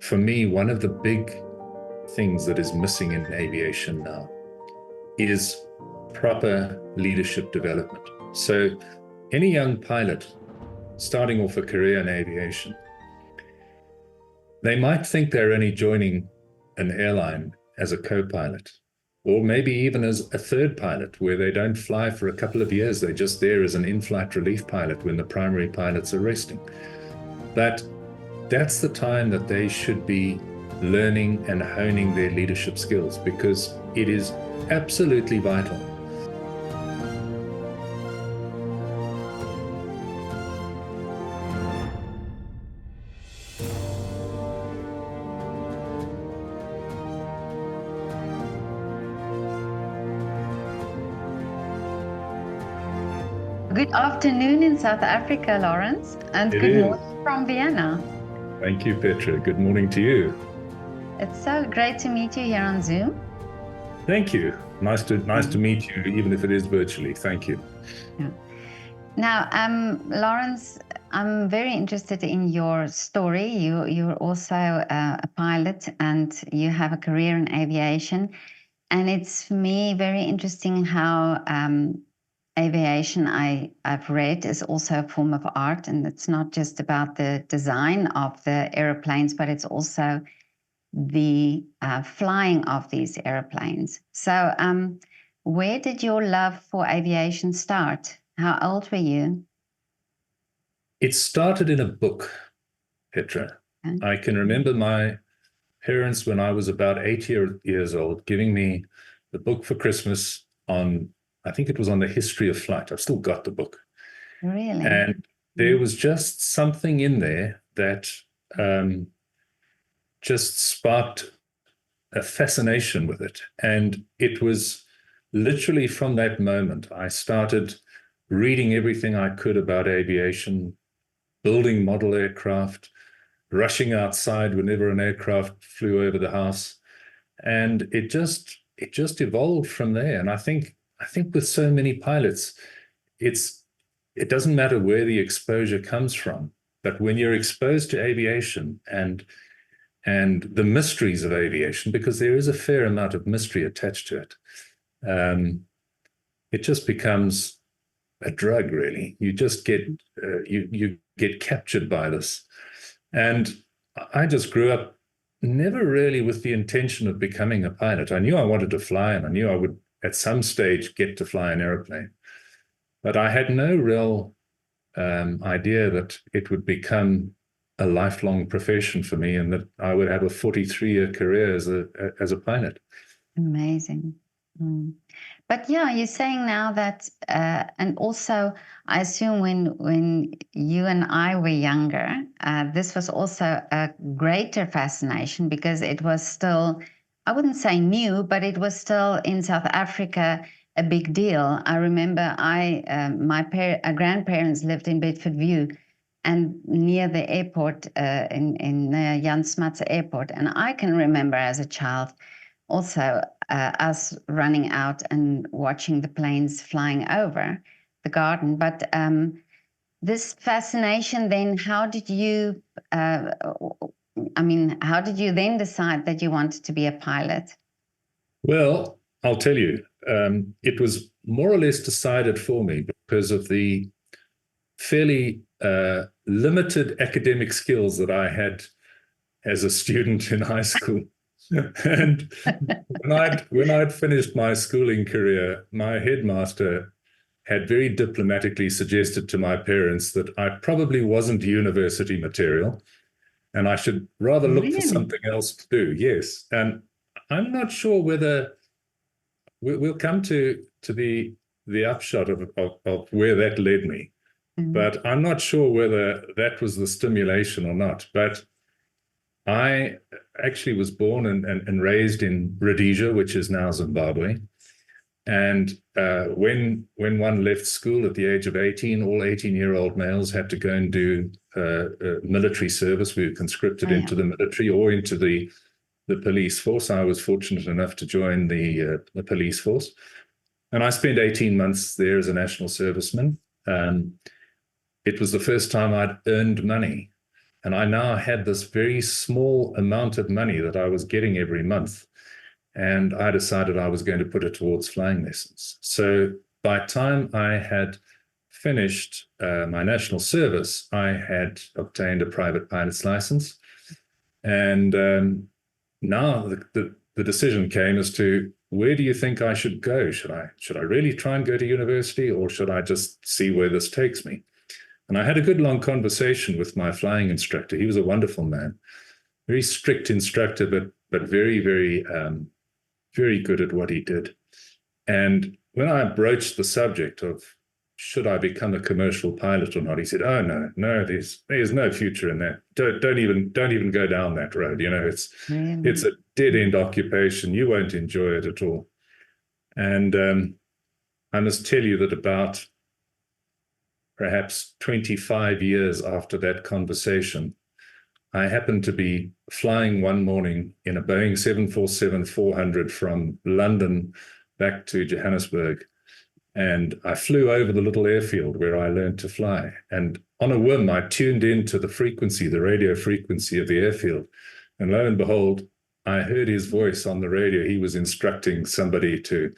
for me, one of the big things that is missing in aviation now is proper leadership development. So any young pilot starting off a career in aviation, they might think they're only joining an airline as a co-pilot, or maybe even as a third pilot, where they don't fly for a couple of years. They're just there as an in-flight relief pilot when the primary pilots are resting. But that's the time that they should be learning and honing their leadership skills, because it is absolutely vital. Good afternoon in South Africa, Laurence, and good morning from Vienna. Thank you, Petra. Good morning to you. It's so great to meet you here on Zoom. Thank you. Nice to meet you, even if it is virtually. Thank you. Yeah. Now, Laurence, I'm very interested in your story. You're also a pilot, and you have a career in aviation. And it's for me very interesting how aviation, I've read, is also a form of art, and it's not just about the design of the aeroplanes, but it's also the flying of these airplanes. So where did your love for aviation start? How old were you? It started in a book, Petra. Okay. I can remember my parents, when I was about 8 years old, giving me the book for Christmas on, I think it was on the history of flight. I've still got the book. Really? And there was just something in there that just sparked a fascination with it. And it was literally from that moment, I started reading everything I could about aviation, building model aircraft, rushing outside whenever an aircraft flew over the house. And it just evolved from there. And I think with so many pilots, it doesn't matter where the exposure comes from, but when you're exposed to aviation and the mysteries of aviation, because there is a fair amount of mystery attached to it, it just becomes a drug, really. You just get you get captured by this. And I just grew up never really with the intention of becoming a pilot. I knew I wanted to fly, and I knew I would at some stage get to fly an airplane. But I had no real idea that it would become a lifelong profession for me, and that I would have a 43-year career as a pilot. Amazing. But yeah, you're saying now that, and also I assume when you and I were younger, this was also a greater fascination, because it was still, I wouldn't say new, but it was still in South Africa a big deal. I remember my grandparents lived in Bedfordview, and near the airport, in Jan Smuts Airport. And I can remember as a child also us running out and watching the planes flying over the garden. But this fascination, then, how did you then decide that you wanted to be a pilot? Well, I'll tell you, it was more or less decided for me because of the fairly limited academic skills that I had as a student in high school. And when I'd finished my schooling career, my headmaster had very diplomatically suggested to my parents that I probably wasn't university material, and I should rather look for something else to do. Yes. And I'm not sure whether we'll come to the upshot of where that led me. But I'm not sure whether that was the stimulation or not. But I actually was born and raised in Rhodesia, which is now Zimbabwe. And when one left school at the age of 18, all 18-year-old males had to go and do military service. We were conscripted into the military or into the police force. I was fortunate enough to join the police force. And I spent 18 months there as a national serviceman. It was the first time I'd earned money. And I now had this very small amount of money that I was getting every month. And I decided I was going to put it towards flying lessons. So by the time I had finished my national service, I had obtained a private pilot's license. And now the decision came as to, where do you think I should go? Should I really try and go to university, or should I just see where this takes me? And I had a good long conversation with my flying instructor. He was a wonderful man, very strict instructor, but very, very good at what he did. And when I broached the subject of, should I become a commercial pilot or not, he said, "Oh no, there's no future in that. Don't even go down that road. It's a dead end occupation. You won't enjoy it at all." And I must tell you that about perhaps 25 years after that conversation, I happened to be flying one morning in a Boeing 747-400 from London back to Johannesburg. And I flew over the little airfield where I learned to fly. And on a whim, I tuned into the frequency, the radio frequency of the airfield. And lo and behold, I heard his voice on the radio. He was instructing somebody to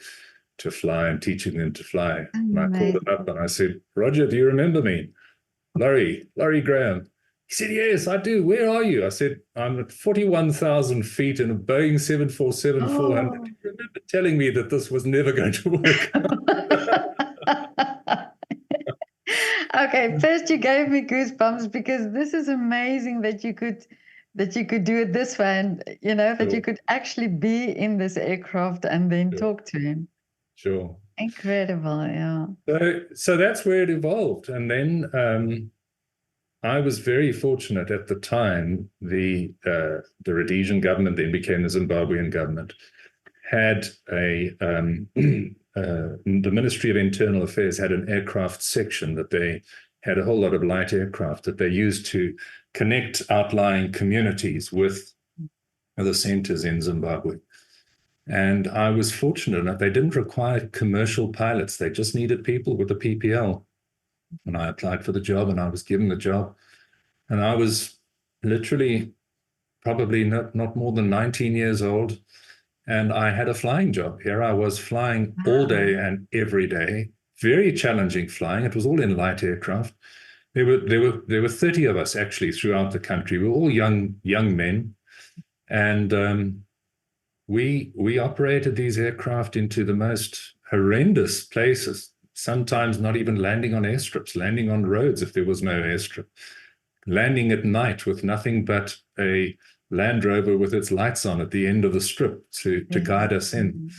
fly and teaching them to fly. And I called him up and I said, "Roger, do you remember me? Laurie Graham." He said, "Yes, I do. Where are you?" I said, "I'm at 41,000 feet in a Boeing 747-400. Do you remember telling me that this was never going to work?" Okay, first you gave me goosebumps, because this is amazing that you could do it this way, and that you could actually be in this aircraft and then talk to him. Sure. Incredible, yeah. So that's where it evolved. And then I was very fortunate at the time. The Rhodesian government, then became the Zimbabwean government, had the Ministry of Internal Affairs had an aircraft section that they had a whole lot of light aircraft that they used to connect outlying communities with the centers in Zimbabwe. And I was fortunate enough, they didn't require commercial pilots. They just needed people with a PPL. And I applied for the job and I was given the job. And I was literally probably not more than 19 years old. And I had a flying job. Here I was flying all day and every day. Very challenging flying. It was all in light aircraft. There were 30 of us actually throughout the country. We were all young men. And we operated these aircraft into the most horrendous places, sometimes not even landing on airstrips, landing on roads if there was no airstrip, landing at night with nothing but a Land Rover with its lights on at the end of the strip to guide us in.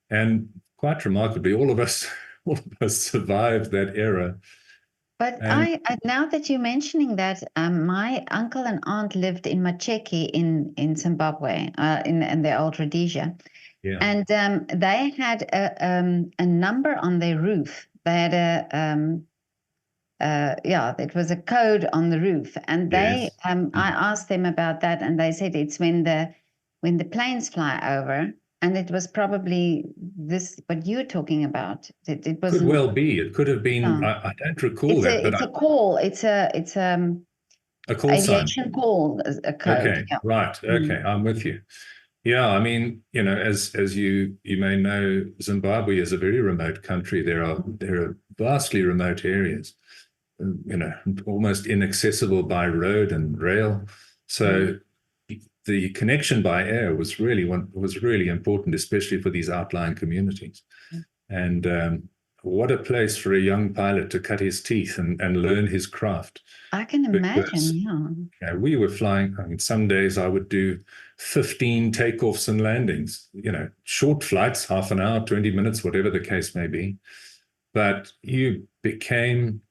And quite remarkably, all of us survived that era. But now that you're mentioning that, my uncle and aunt lived in Macheki in Zimbabwe, in the old Rhodesia. Yeah. And they had a number on their roof. They had it was a code on the roof. And they, I asked them about that, and they said it's when the planes fly over. And it was probably this, what you're talking about. It was could well be. It could have been. I don't recall that. It's a call. It's a call aviation sign. Call, a code. Okay, yeah. Right. Okay, I'm with you. Yeah, I mean, as you may know, Zimbabwe is a very remote country. There are vastly remote areas, almost inaccessible by road and rail. So the connection by air was really important, especially for these outlying communities. And what a place for a young pilot to cut his teeth and learn his craft. I can imagine, yeah. We were flying. I mean, some days I would do 15 takeoffs and landings, short flights, half an hour, 20 minutes, whatever the case may be. But you became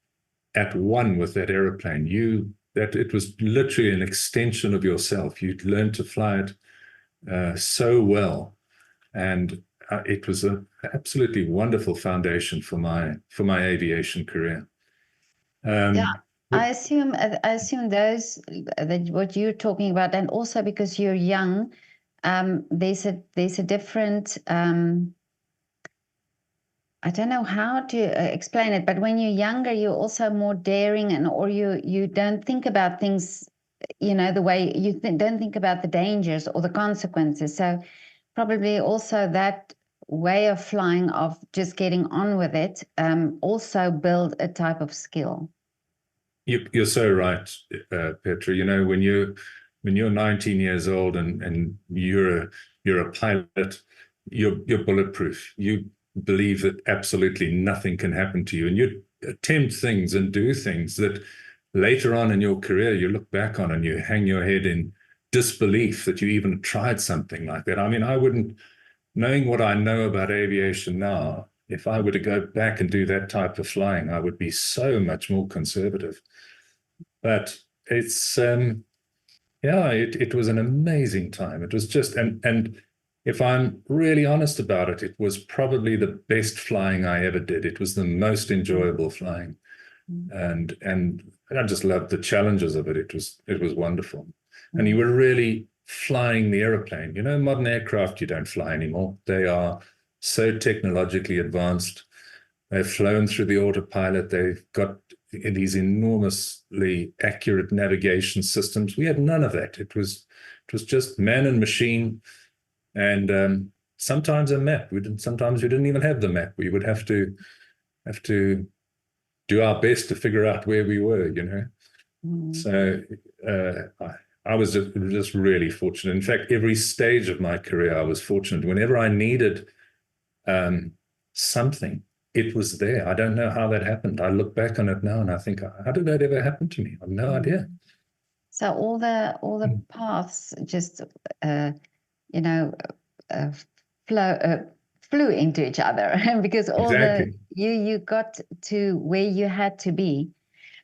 at one with that airplane. That it was literally an extension of yourself. You'd learned to fly it so well. And it was an absolutely wonderful foundation for my aviation career. I assume those that what you're talking about, and also because you're young, there's a different. I don't know how to explain it, but when you're younger, you're also more daring, or you don't think about things the way you don't think about the dangers or the consequences. So probably also that way of flying, of just getting on with it, also build a type of skill. You're so right, Petra. When you're 19 years old and you're a pilot, you're bulletproof. You believe that absolutely nothing can happen to you, and you attempt things and do things that later on in your career you look back on and you hang your head in disbelief that you even tried something like that. I mean, I wouldn't, knowing what I know about aviation now, if I were to go back and do that type of flying, I would be so much more conservative. But it's it was an amazing time. It was just, and if I'm really honest about it, it was probably the best flying I ever did. It was the most enjoyable flying, and I just loved the challenges of it. It was wonderful, and you were really flying the airplane. Modern aircraft you don't fly anymore. They are so technologically advanced. They've flown through the autopilot. They've got these enormously accurate navigation systems. We had none of that. It was just man and machine, and sometimes a map. Sometimes we didn't even have the map. We would have to do our best to figure out where we were. So I was just really fortunate. In fact, every stage of my career, I was fortunate. Whenever I needed something, it was there. I don't know how that happened. I look back on it now and I think, how did that ever happen to me? I have no idea. So all the paths just flew into each other because Exactly. You got to where you had to be.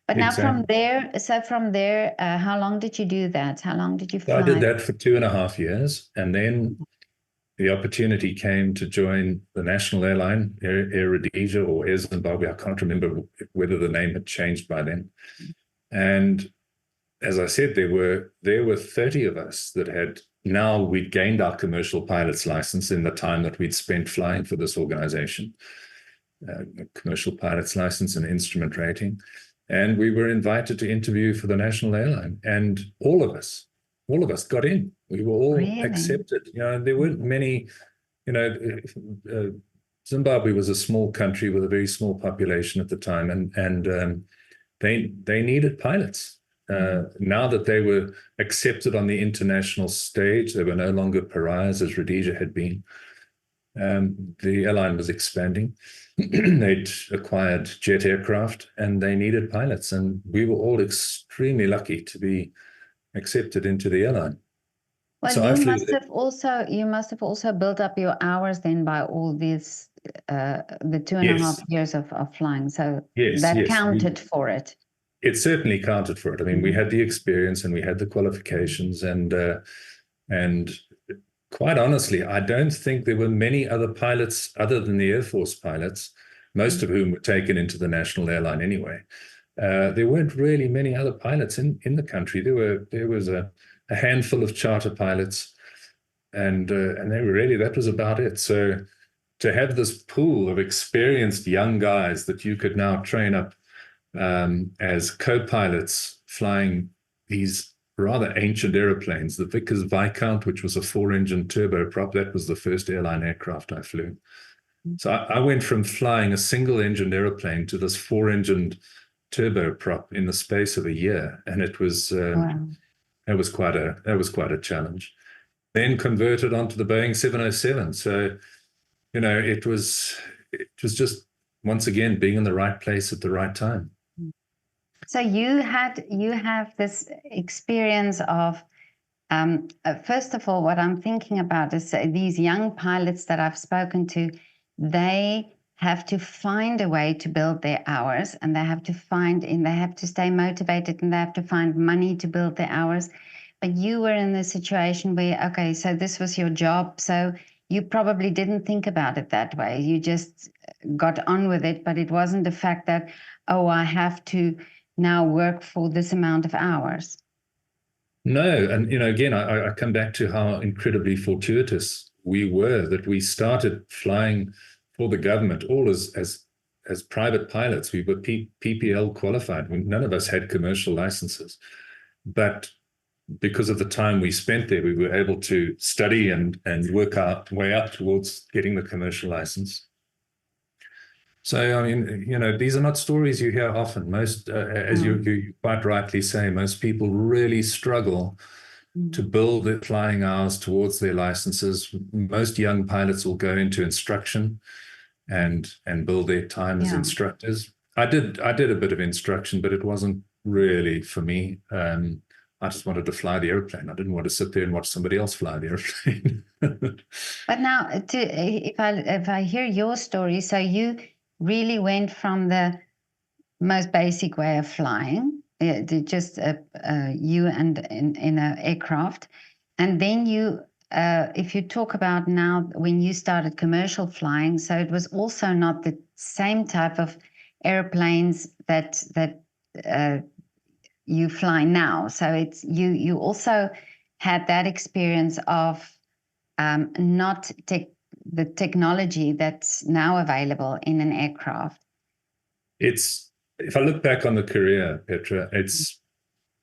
But now Exactly. from there, how long did you do that? How long did you So I fly? did that for 2.5 years, and then the opportunity came to join the national airline, Air Rhodesia or Air Zimbabwe. I can't remember whether the name had changed by then. And as I said, there were 30 of us that had, now we'd gained our commercial pilot's license in the time that we'd spent flying for this organization, commercial pilot's license and instrument rating. And we were invited to interview for the national airline, and all of us got in. We were all accepted. There weren't many, Zimbabwe was a small country with a very small population at the time, and they needed pilots. Now that they were accepted on the international stage, they were no longer pariahs as Rhodesia had been. The airline was expanding. They'd acquired jet aircraft and they needed pilots, and we were all extremely lucky to be accepted into the airline. Well, so you must have also built up your hours then by all these the 2.5 years of flying. So that counted for it. It certainly counted for it. I mean, we had the experience and we had the qualifications, and quite honestly, I don't think there were many other pilots other than the Air Force pilots, most of whom were taken into the national airline anyway. There weren't really many other pilots in the country. There was a handful of charter pilots, and that was about it. So to have this pool of experienced young guys that you could now train up as co-pilots flying these rather ancient airplanes, the Vickers Viscount, which was a 4-engine turboprop. That was the first airline aircraft I flew. So I went from flying a single-engine airplane to this 4-engine turboprop in the space of a year, and it was that was quite a challenge. Then converted onto the Boeing 707. So it was just, once again, being in the right place at the right time. So you have this experience of, first of all, what I'm thinking about is these young pilots that I've spoken to, they have to find a way to build their hours, and they have to stay motivated, and they have to find money to build their hours. But you were in the situation where, okay, so this was your job, so you probably didn't think about it that way. You just got on with it, but it wasn't the fact that, oh, I have to now work for this amount of hours. No, and again, I come back to how incredibly fortuitous we were that we started flying for the government, all as private pilots. We were PPL qualified. None of us had commercial licenses, but because of the time we spent there, we were able to study and work our way up towards getting the commercial license. So, I mean, you know, these are not stories you hear often. Most, as you quite rightly say, most people really struggle to build their flying hours towards their licenses. Most young pilots will go into instruction and build their time as instructors. I did a bit of instruction, but it wasn't really for me. I just wanted to fly the airplane. I didn't want to sit there and watch somebody else fly the airplane. But now, if I hear your story, so you really went from the most basic way of flying, just you and in an aircraft, and then you, if you talk about now when you started commercial flying, so it was also not the same type of airplanes that you fly now. So it's you also had that experience of not the technology that's now available in an aircraft. If I look back on the career, Petra, it's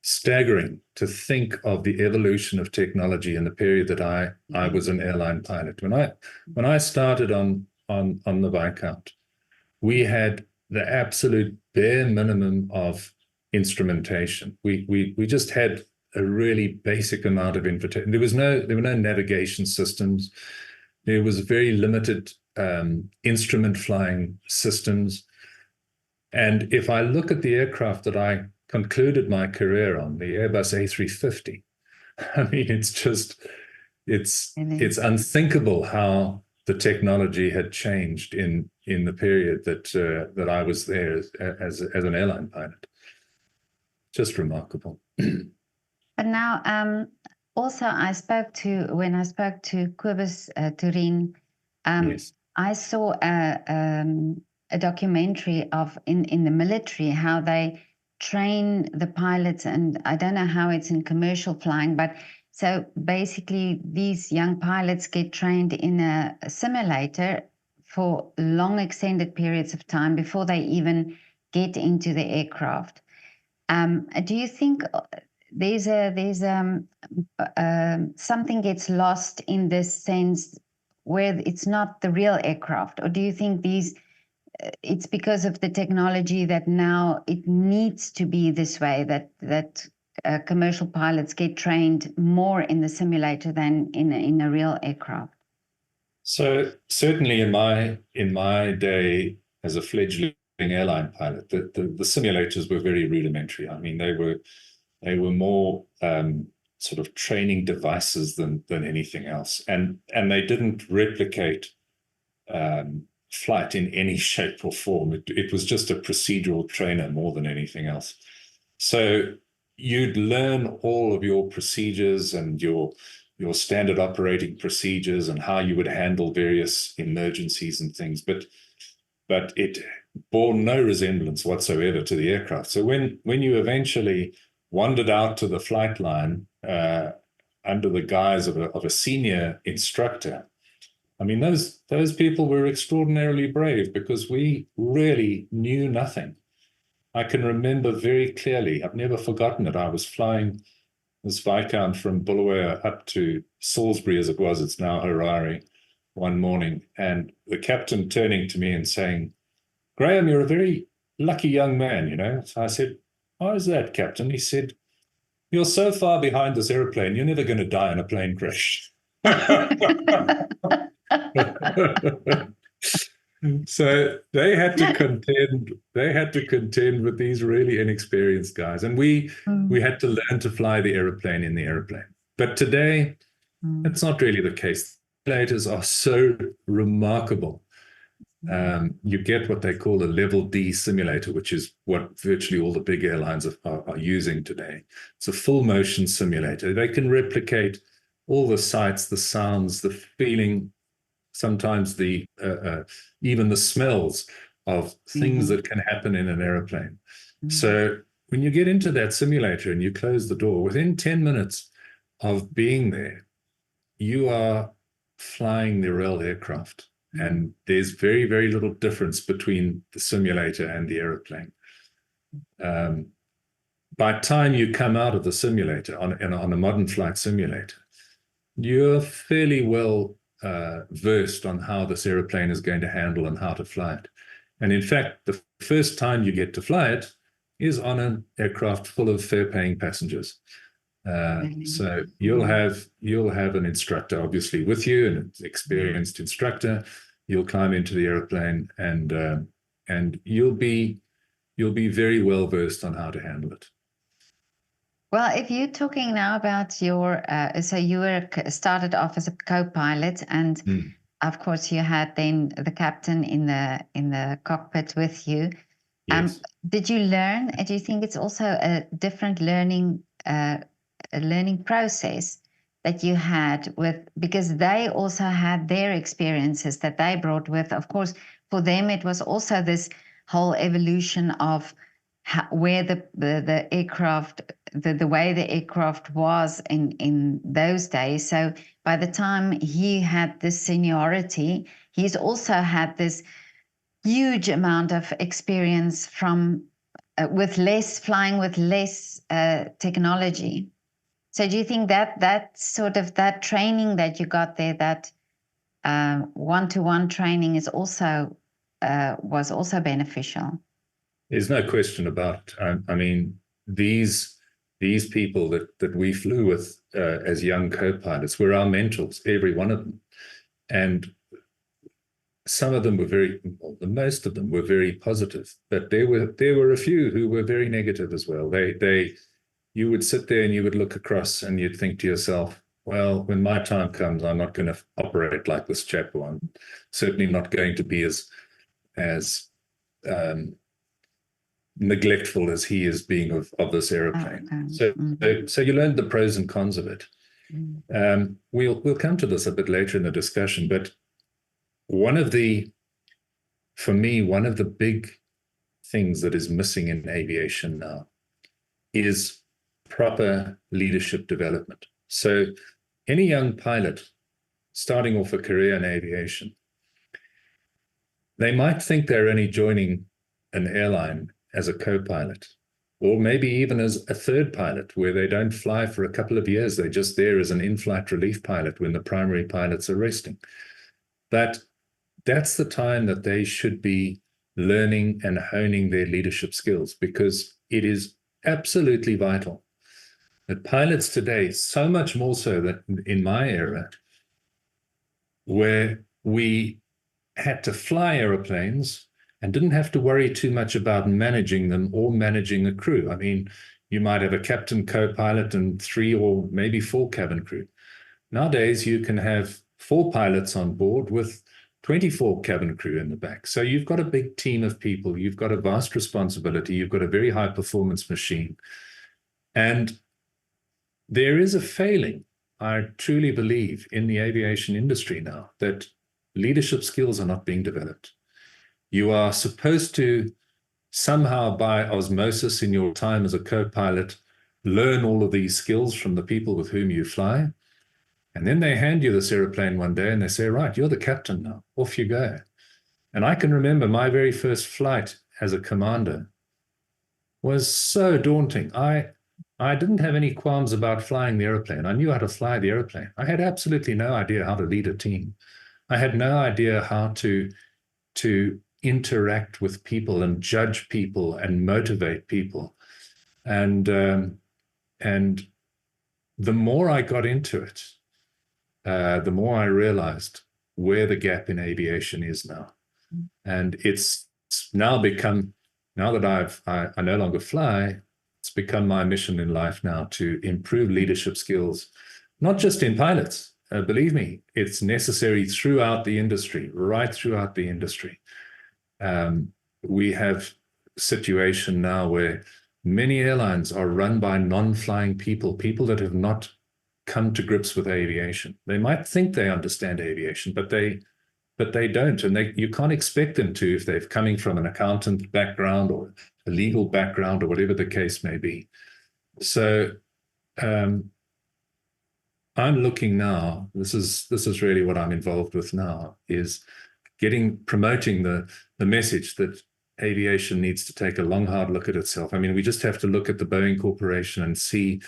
staggering to think of the evolution of technology in the period that I was an airline pilot. When I started on the Viscount, we had the absolute bare minimum of instrumentation. We just had a really basic amount of instrumentation. There were no navigation systems. There was very limited instrument flying systems. And if I look at the aircraft that I concluded my career on, the Airbus A350, I mean, it's unthinkable how the technology had changed in the period that I was there as an airline pilot. Just remarkable. But now, also, when I spoke to Kobus Turin, Yes. I saw a documentary of in the military how they train the pilots, and I don't know how it's in commercial flying, but so basically these young pilots get trained in a simulator for long extended periods of time before they even get into the aircraft. Do you think there's something gets lost in this sense where it's not the real aircraft, or do you think it's because of the technology that now it needs to be this way, that commercial pilots get trained more in the simulator than in a real aircraft? So certainly in my day as a fledgling airline pilot, the simulators were very rudimentary. I mean, they were more sort of training devices than anything else, and they didn't replicate flight in any shape or form. It was just a procedural trainer more than anything else. So you'd learn all of your procedures and your standard operating procedures and how you would handle various emergencies and things, but it bore no resemblance whatsoever to the aircraft. So when you eventually wandered out to the flight line under the guise of a senior instructor, I mean, those people were extraordinarily brave because we really knew nothing. I can remember very clearly, I've never forgotten it. I was flying this Viscount from Bulawayo up to Salisbury, as it was, it's now Harare, one morning, and the captain turning to me and saying, "Graham, you're a very lucky young man, you know." So I said, "Why is that, Captain?" He said, "You're so far behind this airplane, you're never going to die in a plane crash." So they had to contend with these really inexperienced guys, and we had to learn to fly the airplane in the airplane. But today it's not really the case. Simulators are so remarkable. You get what they call a level D simulator, which is what virtually all the big airlines are using today. It's a full motion simulator. They can replicate all the sights, the sounds, the feeling, sometimes even the smells of things that can happen in an airplane. So when you get into that simulator and you close the door, within 10 minutes of being there, you are flying the real aircraft. And there's very, very little difference between the simulator and the airplane. by time you come out of the simulator on a modern flight simulator, you're fairly well versed on how this airplane is going to handle and how to fly it. And in fact, the first time you get to fly it is on an aircraft full of fare-paying passengers. So you'll have an instructor obviously with you, an experienced instructor. You'll climb into the airplane, and you'll be very well versed on how to handle it. Well, if you're talking now about your, so you started off as a co-pilot, and of course you had then the captain in the cockpit with you. Yes. Did you learn? Do you think it's also a different learning process that you had because they also had their experiences that they brought with? Of course, for them it was also this whole evolution of where the aircraft, the way the aircraft was in those days. So by the time he had this seniority, he's also had this huge amount of experience from flying with less technology. So do you think that sort of that training that you got there, that one-to-one training was also beneficial? There's no question about it. I mean, these people that we flew with as young co-pilots were our mentors, every one of them. And some of them were most of them were very positive, but there were a few who were very negative as well. You would sit there and you would look across and you'd think to yourself, well, when my time comes, I'm not going to operate like this chap, or I'm certainly not going to be as neglectful as he is being of this aeroplane. So you learned the pros and cons of it. We'll come to this a bit later in the discussion, but for me, one of the big things that is missing in aviation now is proper leadership development. So any young pilot starting off a career in aviation, they might think they're only joining an airline as a co-pilot, or maybe even as a third pilot, where they don't fly for a couple of years. They're just there as an in-flight relief pilot when the primary pilots are resting. But that's the time that they should be learning and honing their leadership skills, because it is absolutely vital that pilots today, so much more so than in my era, where we had to fly airplanes and didn't have to worry too much about managing them or managing a crew. I mean, you might have a captain, co-pilot, and 3 or maybe 4 cabin crew. Nowadays, you can have 4 pilots on board with 24 cabin crew in the back. So you've got a big team of people. You've got a vast responsibility. You've got a very high performance machine. And there is a failing, I truly believe, in the aviation industry now, that leadership skills are not being developed. You are supposed to somehow, by osmosis in your time as a co-pilot, learn all of these skills from the people with whom you fly. And then they hand you this airplane one day and they say, right, you're the captain now, off you go. And I can remember my very first flight as a commander was so daunting. I didn't have any qualms about flying the airplane. I knew how to fly the airplane. I had absolutely no idea how to lead a team. I had no idea how to interact with people and judge people and motivate people. And the more I got into it, the more I realized where the gap in aviation is now. And it's now become, now that I no longer fly, it's become my mission in life now to improve leadership skills, not just in pilots. Believe me, it's necessary throughout the industry, right throughout the industry. We have a situation now where many airlines are run by non-flying people that have not come to grips with aviation. They might think they understand aviation, but they don't, and you can't expect them to if they're coming from an accountant background or a legal background or whatever the case may be. So I'm looking now, this is really what I'm involved with now, is promoting the message that aviation needs to take a long, hard look at itself. I mean, we just have to look at the Boeing Corporation and see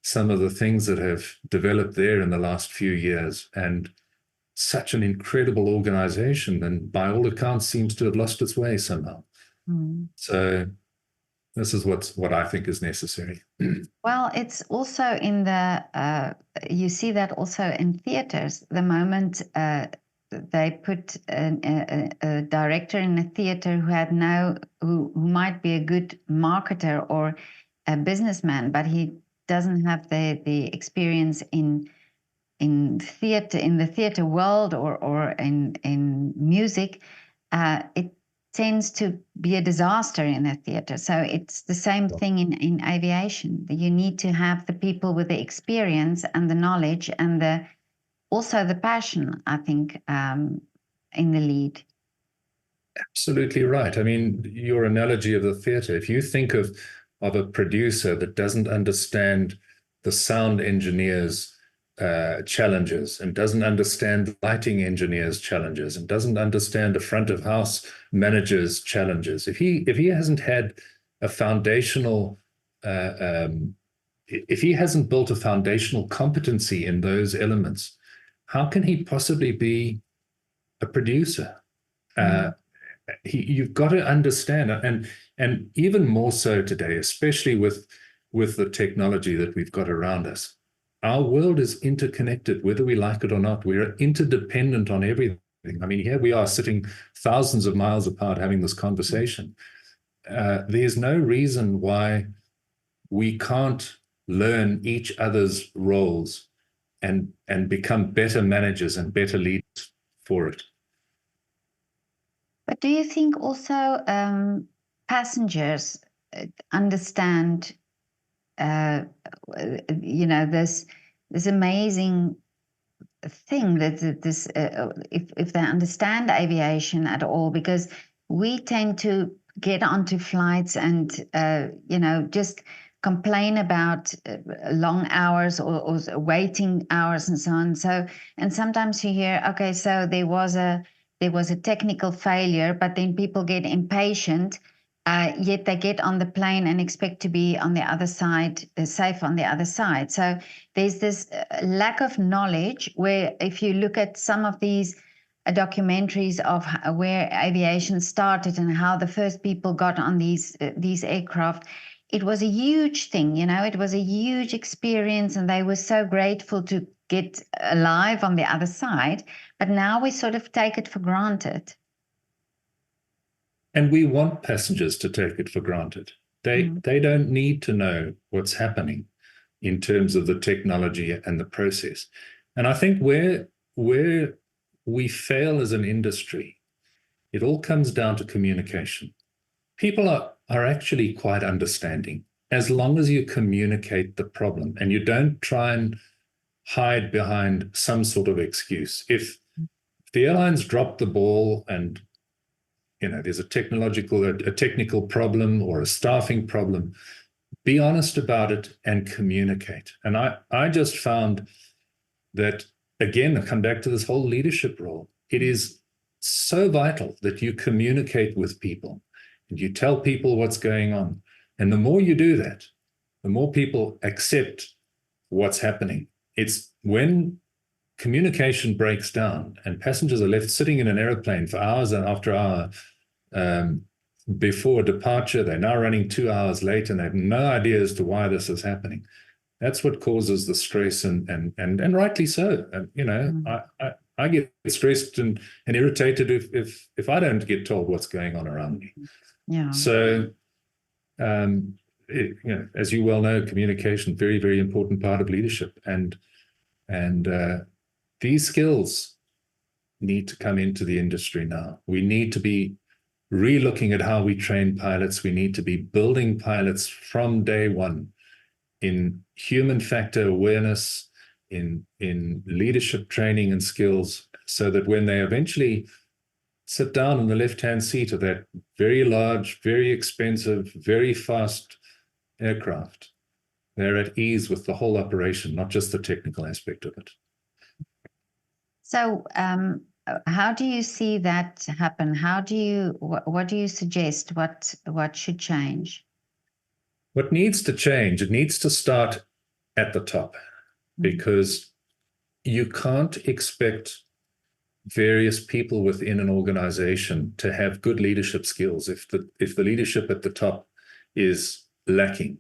some of the things that have developed there in the last few years. And such an incredible organization, and by all accounts seems to have lost its way somehow. So this is what I think is necessary. Well, it's also in the, you see that also in theaters. The moment they put a director in a theater who might be a good marketer or a businessman, but he doesn't have the experience in theater, in the theater world, or in music, it tends to be a disaster in a theater. So it's the same thing in aviation. You need to have the people with the experience and the knowledge and also the passion, I think, in the lead. Absolutely right. I mean, your analogy of the theater, if you think of a producer that doesn't understand the sound engineer's challenges, and doesn't understand the lighting engineer's challenges, and doesn't understand the front of house manager's challenges, if he hasn't had a foundational if he hasn't built a foundational competency in those elements, how can he possibly be a producer? You've got to understand, and even more so today, especially with the technology that we've got around us. Our world is interconnected, whether we like it or not. We're interdependent on everything. I mean, here we are sitting thousands of miles apart having this conversation. There's no reason why we can't learn each other's roles and become better managers and better leaders for it. But do you think also passengers understand, this amazing thing that this, if they understand aviation at all? Because we tend to get onto flights and just complain about long hours or waiting hours and so on. So, and sometimes you hear, okay, so there was a technical failure, but then people get impatient, yet they get on the plane and expect to be on the other side, safe on the other side. So there's this lack of knowledge, where if you look at some of these documentaries of where aviation started and how the first people got on these aircraft, it was a huge thing, it was a huge experience, and they were so grateful to get alive on the other side. But now we sort of take it for granted. And we want passengers to take it for granted. They don't need to know what's happening in terms of the technology and the process. And I think where we fail as an industry, it all comes down to communication. People are actually quite understanding, as long as you communicate the problem and you don't try and hide behind some sort of excuse. If the airlines drop the ball and there's a technical problem or a staffing problem, be honest about it and communicate. And I just found that, again, I come back to this whole leadership role. It is so vital that you communicate with people and you tell people what's going on. And the more you do that, the more people accept what's happening. It's when communication breaks down and passengers are left sitting in an airplane for hours and after hours before departure, they're now running 2 hours late and they have no idea as to why this is happening. That's what causes the stress, and rightly so. And I get stressed and irritated if I don't get told what's going on around me. Yeah. So, as you well know, communication, very, very important part of leadership, and these skills need to come into the industry now. We need to be re-looking at how we train pilots. We need to be building pilots from day one in human factor awareness, in leadership training and skills, so that when they eventually sit down in the left-hand seat of that very large, very expensive, very fast aircraft, they're at ease with the whole operation, not just the technical aspect of it. So how do you see that happen? How do you, what do you suggest? What should change? What needs to change, it needs to start at the top, because you can't expect various people within an organization to have good leadership skills if the leadership at the top is lacking.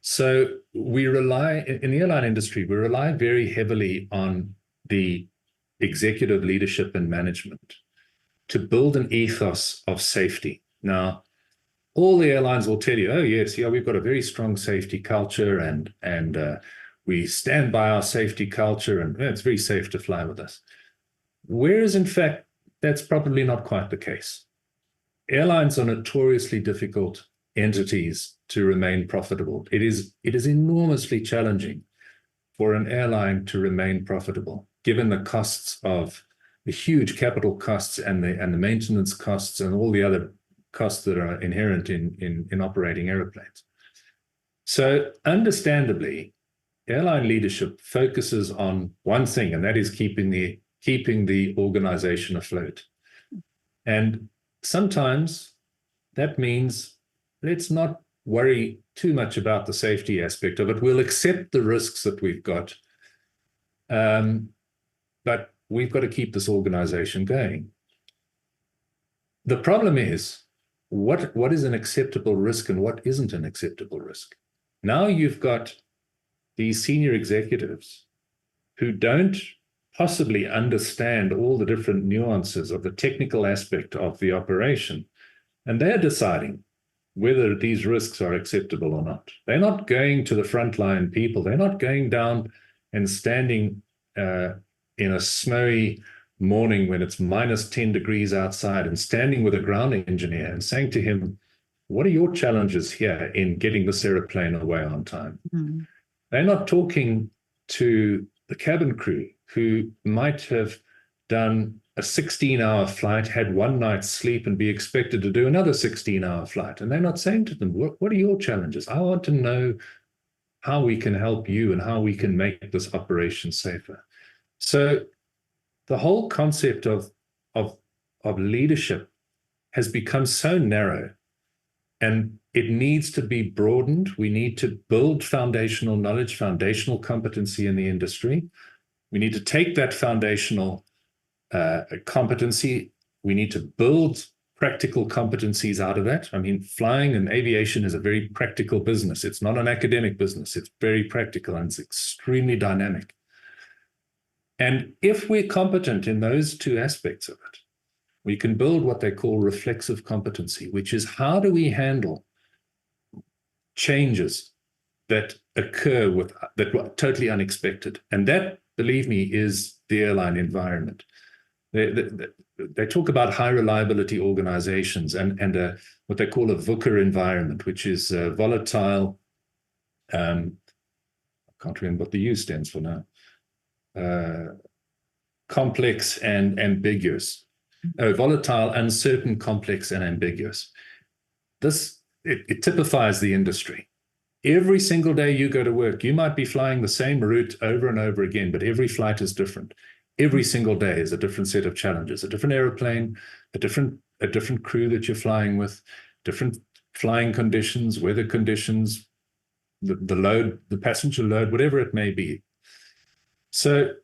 So we rely, in the airline industry, we rely very heavily on the executive leadership and management to build an ethos of safety. Now, all the airlines will tell you, oh yes, yeah, we've got a very strong safety culture, and we stand by our safety culture, and it's very safe to fly with us. Whereas in fact, that's probably not quite the case. Airlines are notoriously difficult entities to remain profitable. It is enormously challenging for an airline to remain profitable, given the costs of the huge capital costs and the maintenance costs and all the other costs that are inherent in operating airplanes. So understandably, airline leadership focuses on one thing, and that is keeping the organization afloat. And sometimes that means let's not worry too much about the safety aspect of it. We'll accept the risks that we've got, but we've got to keep this organization going. The problem is, what is an acceptable risk and what isn't an acceptable risk? Now you've got these senior executives who don't possibly understand all the different nuances of the technical aspect of the operation, and they're deciding whether these risks are acceptable or not. They're not going to the frontline people. They're not going down and standing in a snowy morning when it's minus 10 degrees outside and standing with a ground engineer and saying to him, what are your challenges here in getting this airplane away on time? Mm-hmm. They're not talking to the cabin crew who might have done a 16-hour flight, had one night's sleep, and be expected to do another 16-hour flight. And they're not saying to them, what are your challenges? I want to know how we can help you and how we can make this operation safer. So the whole concept of leadership has become so narrow, and it needs to be broadened. We need to build foundational knowledge, foundational competency in the industry. We need to take that foundational competency. We need to build practical competencies out of that. I mean, flying and aviation is a very practical business. It's not an academic business. It's very practical, and it's extremely dynamic. And if we're competent in those two aspects of it, we can build what they call reflexive competency, which is how do we handle changes that occur that were totally unexpected. And that, believe me, is the airline environment. They talk about high reliability organizations and what they call a VUCA environment, which is volatile. I can't remember what the U stands for now. Complex and ambiguous. Volatile, uncertain, complex, and ambiguous. It typifies the industry. Every single day you go to work, you might be flying the same route over and over again, but every flight is different. Every single day is a different set of challenges, a different airplane, a different crew that you're flying with, different flying conditions, weather conditions, the load, the passenger load, whatever it may be. So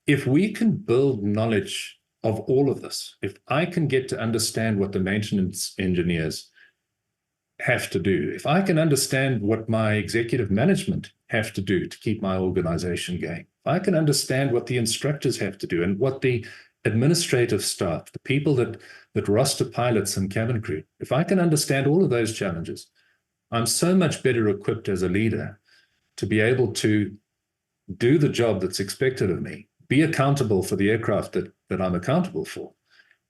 if we can build knowledge of all of this, if I can get to understand what the maintenance engineers have to do, if I can understand what my executive management have to do to keep my organization going, if I can understand what the instructors have to do and what the administrative staff, the people that roster pilots and cabin crew, if I can understand all of those challenges, I'm so much better equipped as a leader to be able to do the job that's expected of me, be accountable for the aircraft that I'm accountable for,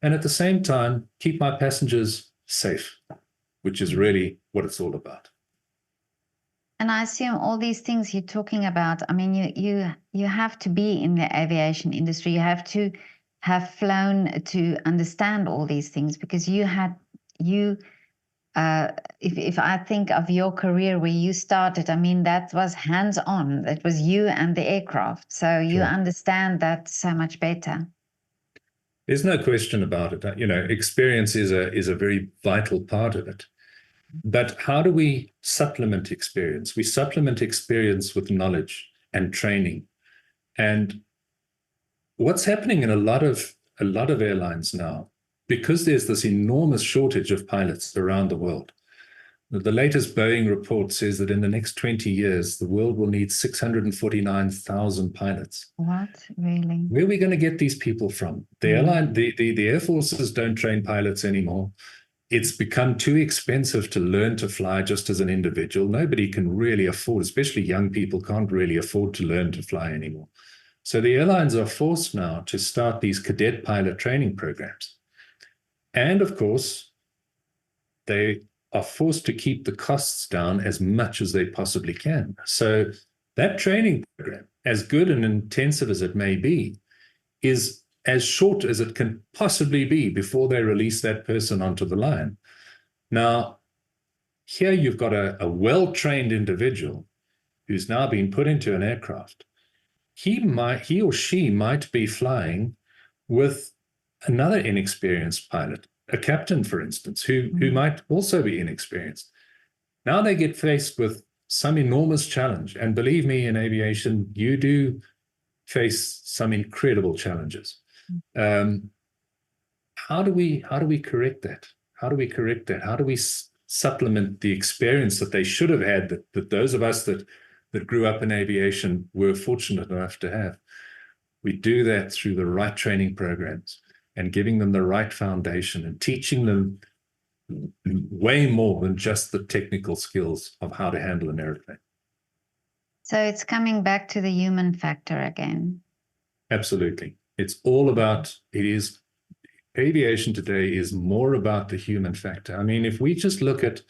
and at the same time, keep my passengers safe, which is really what it's all about. And I assume all these things you're talking about, I mean, you have to be in the aviation industry. You have to have flown to understand all these things, because if I think of your career where you started, I mean, that was hands-on. That was you and the aircraft. So you understand that so much better. There's no question about it. Experience is a very vital part of it. But how do we supplement experience? We supplement experience with knowledge and training. And what's happening in a lot of airlines now, because there's this enormous shortage of pilots around the world. The latest Boeing report says that in the next 20 years, the world will need 649,000 pilots. What, really? Where are we going to get these people from? The air forces don't train pilots anymore. It's become too expensive to learn to fly just as an individual. Nobody can really afford, especially young people can't really afford to learn to fly anymore. So the airlines are forced now to start these cadet pilot training programs. And of course, they are forced to keep the costs down as much as they possibly can. So that training program, as good and intensive as it may be, is as short as it can possibly be before they release that person onto the line. Now, here you've got a well-trained individual who's now been put into an aircraft. He or she might be flying with another inexperienced pilot, a captain, for instance, who might also be inexperienced. Now they get faced with some enormous challenge. And believe me, in aviation, you do face some incredible challenges. How do we correct that? How do we correct that? How do we supplement the experience that they should have had, that those of us that grew up in aviation were fortunate enough to have? We do that through the right training programs and giving them the right foundation and teaching them way more than just the technical skills of how to handle an airplane. So it's coming back to the human factor again. Absolutely. It's all about, aviation today is more about the human factor. I mean, if we just look at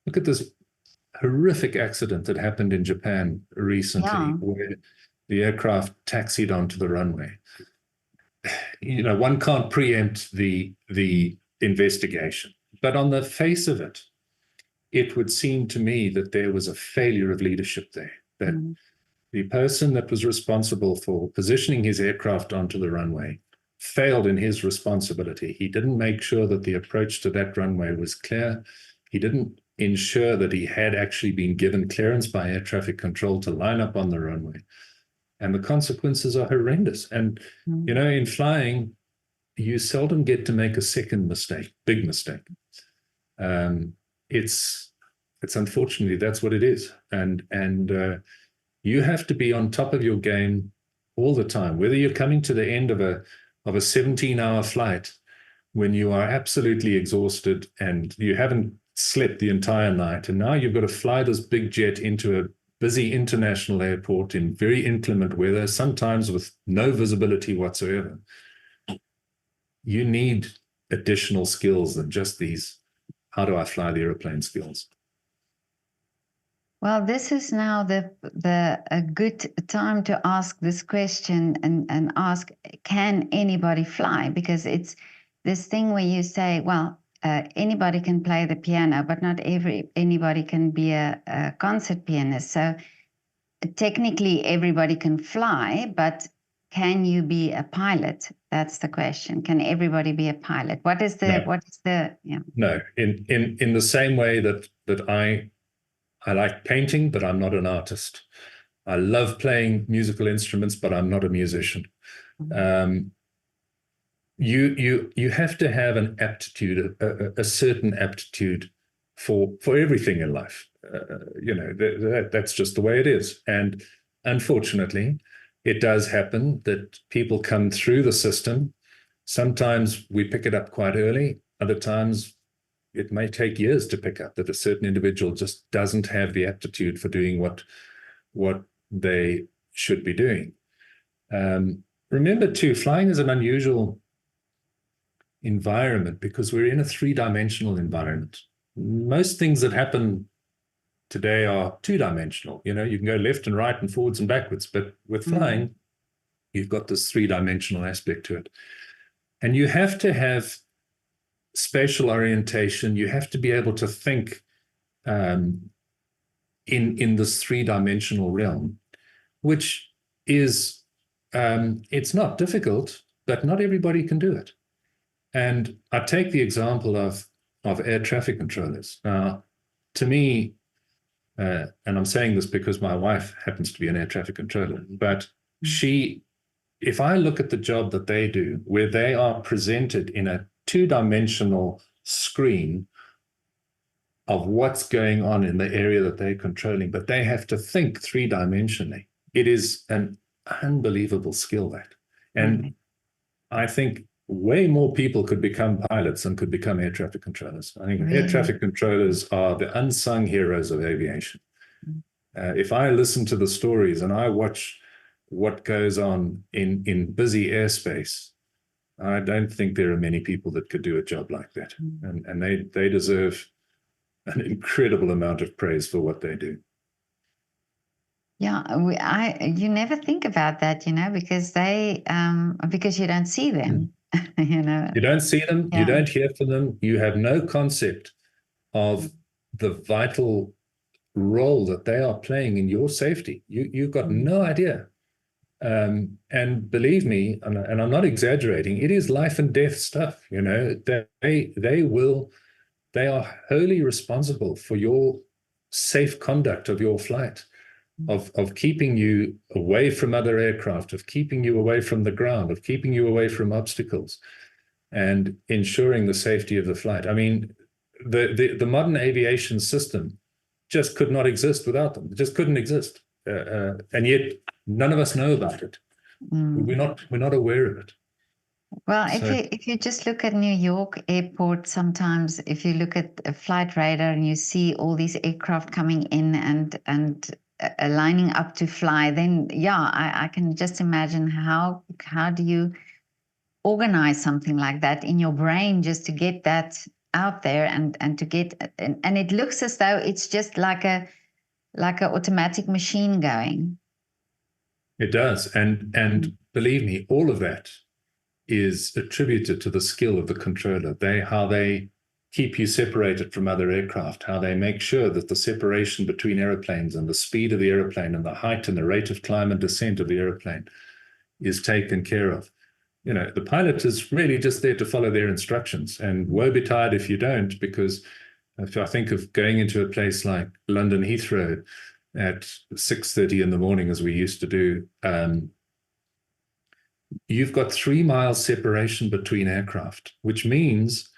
this horrific accident that happened in Japan recently, where the aircraft taxied onto the runway. One can't preempt the investigation, but on the face of it, it would seem to me that there was a failure of leadership there, that the person that was responsible for positioning his aircraft onto the runway failed in his responsibility. He didn't make sure that the approach to that runway was clear. He didn't ensure that he had actually been given clearance by air traffic control to line up on the runway. And the consequences are horrendous. And, in flying, you seldom get to make a second mistake, big mistake. It's unfortunately, that's what it is. And you have to be on top of your game all the time, whether you're coming to the end of a 17-hour flight when you are absolutely exhausted and you haven't slept the entire night. And now you've got to fly this big jet into a busy international airport in very inclement weather, sometimes with no visibility whatsoever. You need additional skills than just these, how do I fly the airplane skills. Well, this is now a good time to ask this question and ask, can anybody fly? Because it's this thing where you say, well, anybody can play the piano, but not anybody can be a concert pianist. So technically everybody can fly, but can you be a pilot? That's the question. Can everybody be a pilot? What is the No, in the same way that I like painting, but I'm not an artist. I love playing musical instruments, but I'm not a musician. You have to have an aptitude, a certain aptitude for everything in life. That's just the way it is. And unfortunately, it does happen that people come through the system. Sometimes we pick it up quite early. Other times it may take years to pick up that a certain individual just doesn't have the aptitude for doing what they should be doing. Remember too, flying is an unusual environment because we're in a three-dimensional environment. Most things that happen today are two-dimensional. You can go left and right and forwards and backwards, but with flying, you've got this three-dimensional aspect to it. And you have to have spatial orientation. You have to be able to think in this three-dimensional realm, which is, it's not difficult. but not everybody can do it. And I take the example of air traffic controllers. Now, to me, and I'm saying this because my wife happens to be an air traffic controller, but if I look at the job that they do, where they are presented in a two-dimensional screen of what's going on in the area that they're controlling, but they have to think three-dimensionally. It is an unbelievable skill, that. And I think way more people could become pilots than could become air traffic controllers. I think air traffic controllers are the unsung heroes of aviation. If I listen to the stories and I watch what goes on in busy airspace, I don't think there are many people that could do a job like that. And they deserve an incredible amount of praise for what they do. Yeah, you never think about that, because because you don't see them, You don't see them, you don't hear from them, you have no concept of the vital role that they are playing in your safety. You've got no idea. And believe me, and I'm not exaggerating, it is life and death stuff. They are wholly responsible for your safe conduct of your flight, of keeping you away from other aircraft, of keeping you away from the ground, of keeping you away from obstacles, and ensuring the safety of the flight. I mean, the modern aviation system just could not exist without them. It just couldn't exist. And yet none of us know about it. We're not aware of it. Well, if you just look at New York airport, sometimes if you look at a flight radar and you see all these aircraft coming in and lining up to fly, then I can just imagine how do you organize something like that in your brain just to get that out there and to get and it looks as though it's just like a automatic machine going. It does, and believe me, all of that is attributed to the skill of the controller. How they keep you separated from other aircraft, how they make sure that the separation between airplanes and the speed of the airplane and the height and the rate of climb and descent of the airplane is taken care of. The pilot is really just there to follow their instructions, and woe betide if you don't, because if I think of going into a place like London Heathrow at 6:30 in the morning, as we used to do, you've got 3 miles separation between aircraft, which means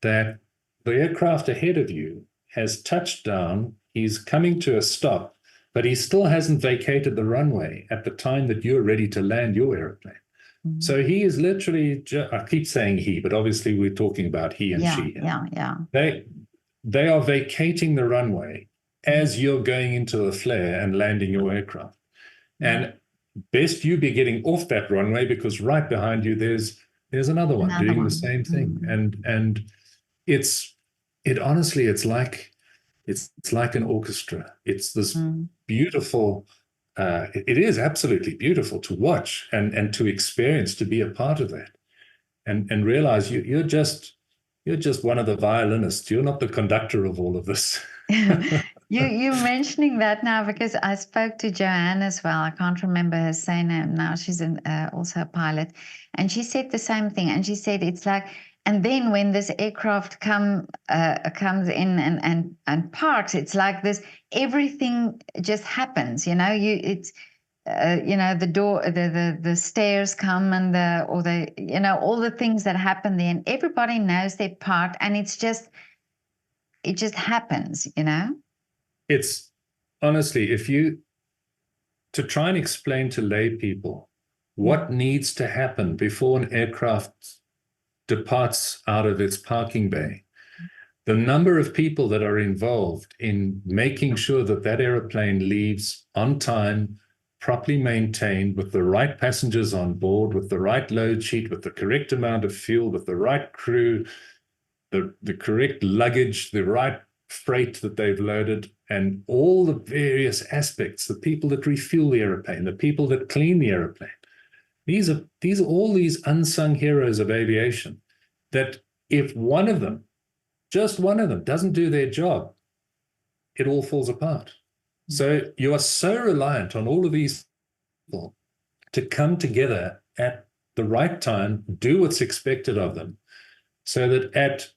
that the aircraft ahead of you has touched down, he's coming to a stop, but he still hasn't vacated the runway at the time that you're ready to land your airplane. So he is literally, I keep saying he, but obviously we're talking about he and she. Yeah. They are vacating the runway as you're going into the flare and landing your aircraft. And best you be getting off that runway, because right behind you there's another one doing the same thing. And honestly it's like an orchestra. It's this beautiful, it is absolutely beautiful to watch and to experience, to be a part of that, and realize you're just one of the violinists. You're not the conductor of all of this. You're mentioning that now because I spoke to Joanne as well. I can't remember her surname now. She's also a pilot, and she said the same thing. And she said it's like, and then when this aircraft comes in and parks, it's like this. Everything just happens. The door, the stairs come, and all the things that happen there, and everybody knows they're parked, and it just happens. It's honestly, to try and explain to lay people what needs to happen before an aircraft departs out of its parking bay, the number of people that are involved in making sure that airplane leaves on time, properly maintained, with the right passengers on board, with the right load sheet, with the correct amount of fuel, with the right crew, the correct luggage, the right freight that they've loaded, and all the various aspects, the people that refuel the airplane, the people that clean the airplane. These are all these unsung heroes of aviation, that if one of them, just one of them, doesn't do their job, it all falls apart. So you are so reliant on all of these people to come together at the right time, do what's expected of them, so that at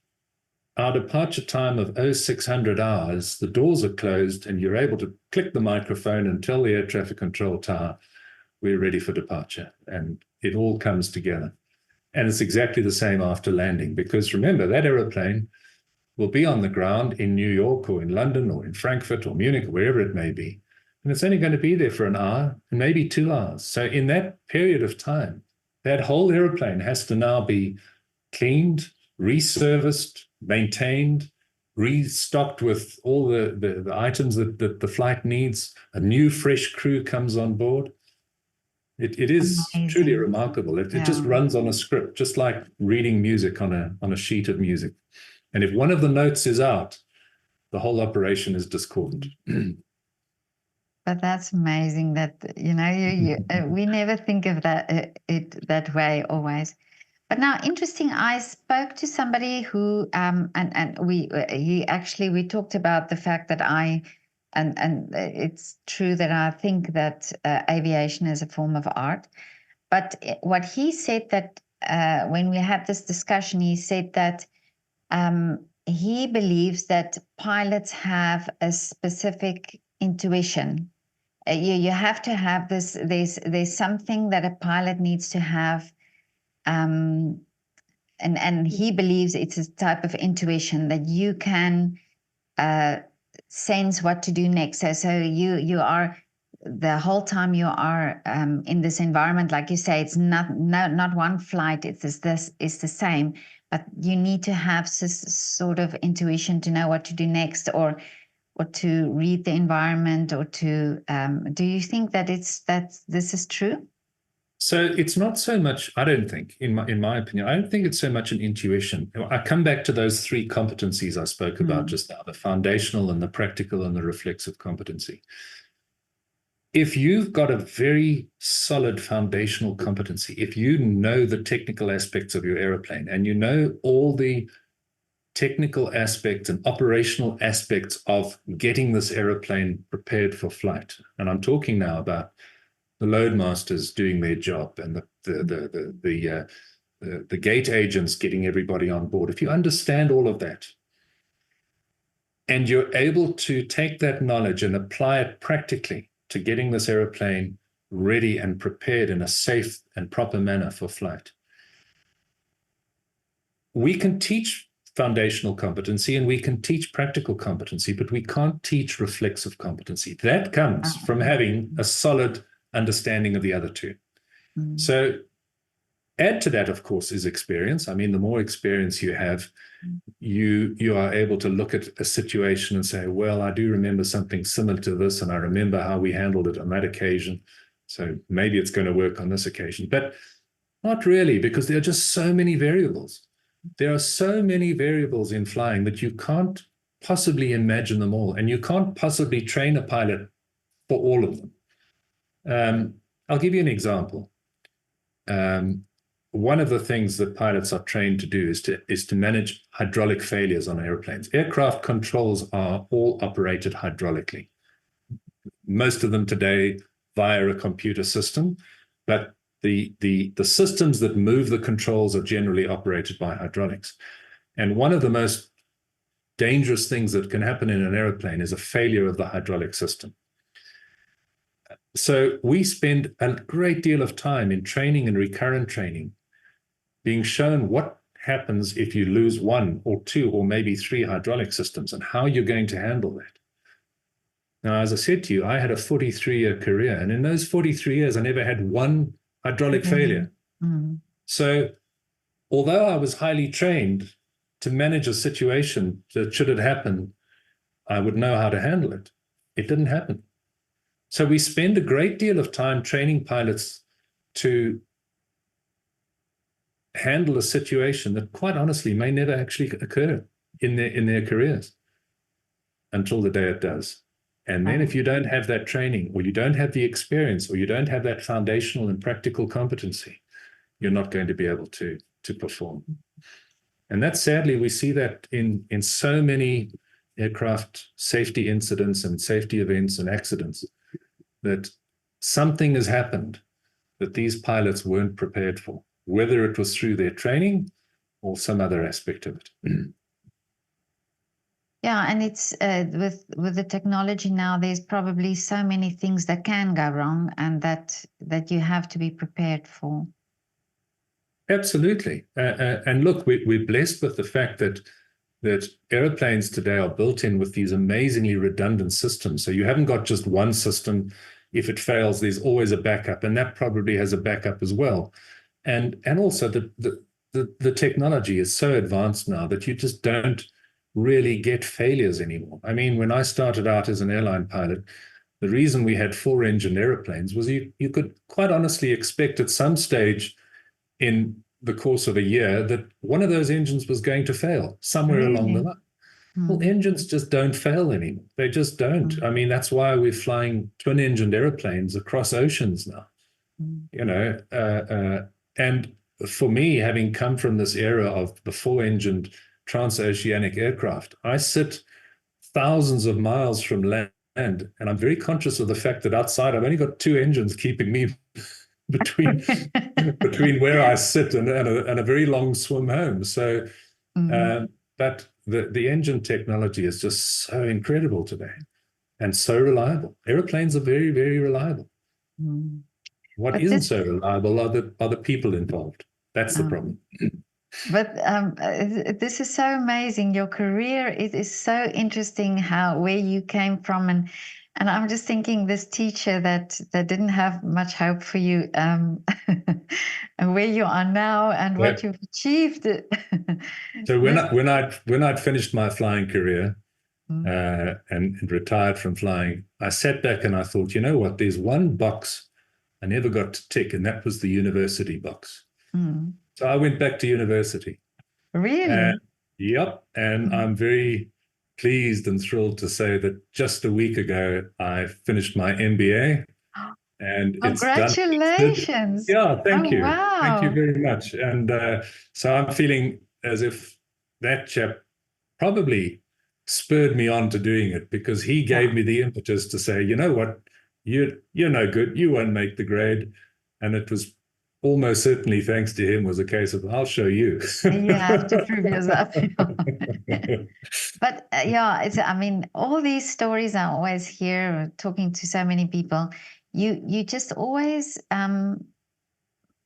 our departure time of 0600 hours, the doors are closed and you're able to click the microphone and tell the air traffic control tower, we're ready for departure. And it all comes together. And it's exactly the same after landing, because remember, that aeroplane will be on the ground in New York or in London or in Frankfurt or Munich, or wherever it may be. And it's only going to be there for an hour and maybe 2 hours. So in that period of time, that whole aeroplane has to now be cleaned, reserviced, maintained, restocked with all the items that the flight needs. A new, fresh crew comes on board. It is truly Amazing. remarkable. It Yeah. just runs on a script, just like reading music on a sheet of music. And if one of the notes is out, the whole operation is discordant. But that's amazing that, we never think of that it that way always. But now, interesting, I spoke to somebody who, and we talked about the fact that and it's true that I think that aviation is a form of art. But what he said that when we had this discussion, he said that he believes that pilots have a specific intuition. You have to have this. There's something that a pilot needs to have, and he believes it's a type of intuition that you can sense what to do next. So you are the whole time you are in this environment, like you say, it's not one flight. It's the same, but you need to have this sort of intuition to know what to do next, or to read the environment, or to. Do you think that this is true? So it's not so much, I don't think, in my opinion, I don't think it's so much an intuition. I come back to those 3 competencies I spoke about just now, the foundational and the practical and the reflexive competency. If you've got a very solid foundational competency, if you know the technical aspects of your airplane and you know all the technical aspects and operational aspects of getting this airplane prepared for flight, and I'm talking now about the load masters doing their job and the gate agents getting everybody on board. If you understand all of that and you're able to take that knowledge and apply it practically to getting this aeroplane ready and prepared in a safe and proper manner for flight, we can teach foundational competency and we can teach practical competency, but we can't teach reflexive competency. That comes from having a solid understanding of the other 2. So add to that, of course, is experience. I mean, the more experience you have, you are able to look at a situation and say, well, I do remember something similar to this, and I remember how we handled it on that occasion. So maybe it's going to work on this occasion, but not really, because there are just so many variables. There are so many variables in flying that you can't possibly imagine them all, and you can't possibly train a pilot for all of them. I'll give you an example. One of the things that pilots are trained to do is to manage hydraulic failures on airplanes. Aircraft controls are all operated hydraulically. Most of them today via a computer system, but the systems that move the controls are generally operated by hydraulics. And one of the most dangerous things that can happen in an airplane is a failure of the hydraulic system. So we spend a great deal of time in training and recurrent training being shown what happens if you lose 1 or 2 or maybe 3 hydraulic systems and how you're going to handle that. Now, as I said to you, I had a 43-year career, and in those 43 years, I never had 1 hydraulic failure. So although I was highly trained to manage a situation that should it happen, I would know how to handle it. It didn't happen. So we spend a great deal of time training pilots to handle a situation that, quite honestly, may never actually occur in their careers until the day it does. And then if you don't have that training, or you don't have the experience, or you don't have that foundational and practical competency, you're not going to be able to perform. And that, sadly, we see that in so many aircraft safety incidents and safety events and accidents, that something has happened that these pilots weren't prepared for, whether it was through their training or some other aspect of it. Yeah, and it's with the technology now, there's probably so many things that can go wrong, and that you have to be prepared for. Absolutely. And look, we're blessed with the fact that airplanes today are built in with these amazingly redundant systems. So you haven't got just one system. If it fails, there's always a backup, and that probably has a backup as well. And also the technology is so advanced now that you just don't really get failures anymore. I mean, when I started out as an airline pilot, the reason we had 4-engine airplanes was you could quite honestly expect at some stage in the course of a year that one of those engines was going to fail somewhere along the Really? line. Well, engines just don't fail anymore. They just don't. I mean, that's why we're flying twin-engined airplanes across oceans now. You know, and for me, having come from this era of the 4-engined transoceanic aircraft, I sit thousands of miles from land, and I'm very conscious of the fact that outside I've only got 2 engines keeping me between where I sit and a very long swim home. So, but the engine technology is just so incredible today and so reliable. Airplanes are very, very reliable. What But isn't this, so reliable are the people involved. That's the problem. but this is so amazing. Your career, it is so interesting where you came from, and I'm just thinking this teacher that didn't have much hope for you, and where you are now and what you've achieved. So when I'd finished my flying career and retired from flying, I sat back and I thought, you know what? There's one box I never got to tick, and that was the university box. So I went back to university. Really? Yep. And I'm very pleased and thrilled to say that just a week ago, I finished my MBA, and it's done. Congratulations. Yeah, thank you. Wow. Thank you very much. And so I'm feeling as if that chap probably spurred me on to doing it, because he gave me the impetus to say, you know what, you're no good. You won't make the grade. And it was almost certainly thanks to him was a case of, I'll show you. You have to prove yourself. But I mean, all these stories I always hear talking to so many people, you just always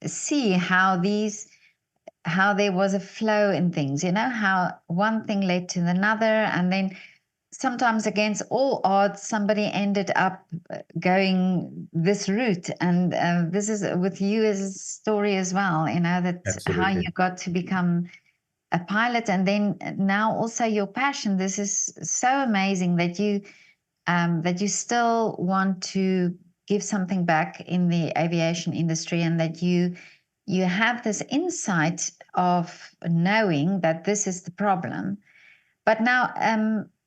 see how there was a flow in things, how one thing led to another, and then sometimes against all odds, somebody ended up going this route. And this is with you as a story as well, that Absolutely. how you got to become a pilot, and then now also your passion. This is so amazing that you still want to give something back in the aviation industry, and that you have this insight of knowing that this is the problem. But now